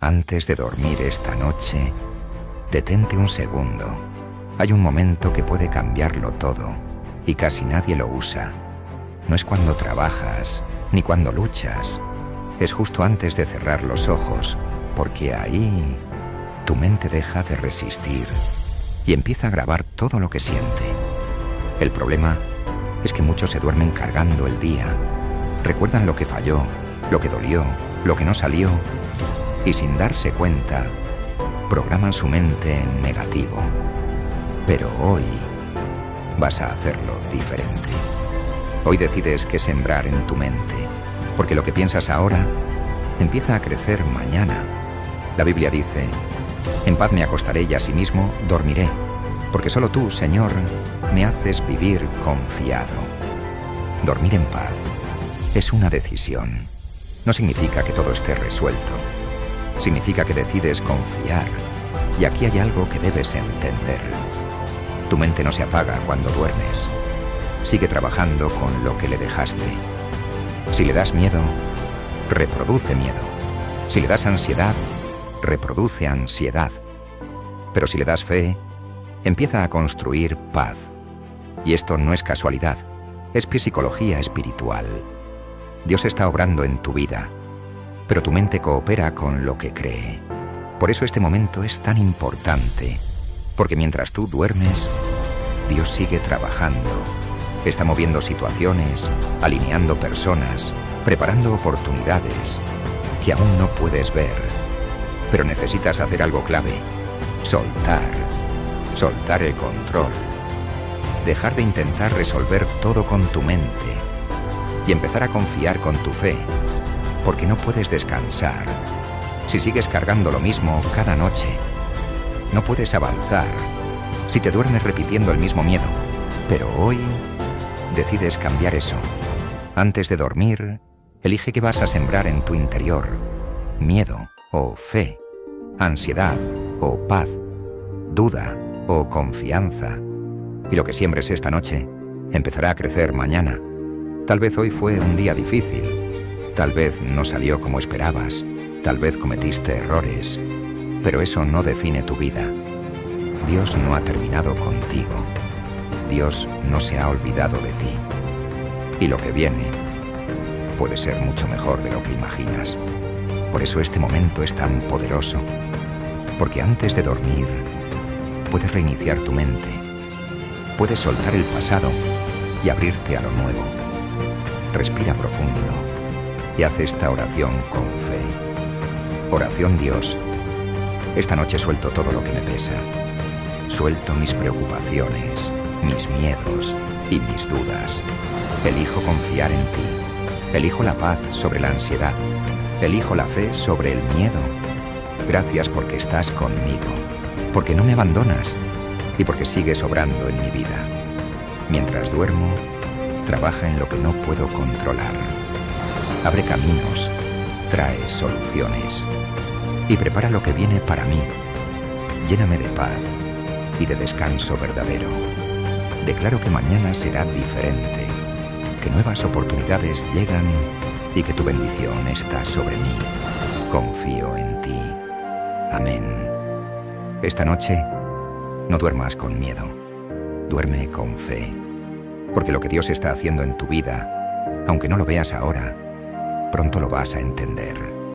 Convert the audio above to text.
Antes de dormir esta noche, detente un segundo. Hay un momento que puede cambiarlo todo y casi nadie lo usa. No es cuando trabajas ni cuando luchas. Es justo antes de cerrar los ojos, porque ahí tu mente deja de resistir y empieza a grabar todo lo que siente. El problema es que muchos se duermen cargando el día. Recuerdan lo que falló, lo que dolió, lo que no salió, y sin darse cuenta, programan su mente en negativo. Pero hoy vas a hacerlo diferente. Hoy decides qué sembrar en tu mente, porque lo que piensas ahora empieza a crecer mañana. La Biblia dice: en paz me acostaré y asimismo dormiré, porque solo tú, Señor, me haces vivir confiado. Dormir en paz es una decisión. No significa que todo esté resuelto. Significa que decides confiar. Y aquí hay algo que debes entender. Tu mente no se apaga cuando duermes. Sigue trabajando con lo que le dejaste. Si le das miedo, reproduce miedo. Si le das ansiedad, reproduce ansiedad. Pero si le das fe, empieza a construir paz. Y esto no es casualidad, es psicología espiritual. Dios está obrando en tu vida, pero tu mente coopera con lo que cree. Por eso este momento es tan importante, porque mientras tú duermes, Dios sigue trabajando. Está moviendo situaciones, alineando personas, preparando oportunidades que aún no puedes ver. Pero necesitas hacer algo clave: soltar el control. Dejar de intentar resolver todo con tu mente y empezar a confiar con tu fe, porque no puedes descansar si sigues cargando lo mismo cada noche. No puedes avanzar si te duermes repitiendo el mismo miedo. Pero hoy decides cambiar eso. Antes de dormir, elige qué vas a sembrar en tu interior: miedo o fe, ansiedad o paz, duda o confianza. Y lo que siembres esta noche empezará a crecer mañana. Tal vez hoy fue un día difícil. Tal vez no salió como esperabas. Tal vez cometiste errores. Pero eso no define tu vida. Dios no ha terminado contigo. Dios no se ha olvidado de ti. Y lo que viene puede ser mucho mejor de lo que imaginas. Por eso este momento es tan poderoso. Porque antes de dormir, puedes reiniciar tu mente. Puedes soltar el pasado y abrirte a lo nuevo. Respira profundo y haz esta oración con fe. Oración: Dios, esta noche suelto todo lo que me pesa. Suelto mis preocupaciones, mis miedos y mis dudas. Elijo confiar en ti. Elijo la paz sobre la ansiedad. Elijo la fe sobre el miedo. Gracias porque estás conmigo, porque no me abandonas y porque sigues obrando en mi vida. Mientras duermo, trabaja en lo que no puedo controlar. Abre caminos, trae soluciones y prepara lo que viene para mí. Lléname de paz y de descanso verdadero. Declaro que mañana será diferente, que nuevas oportunidades llegan y que tu bendición está sobre mí. Confío en ti. Amén. Esta noche, no duermas con miedo. Duerme con fe. Porque lo que Dios está haciendo en tu vida, aunque no lo veas ahora, pronto lo vas a entender.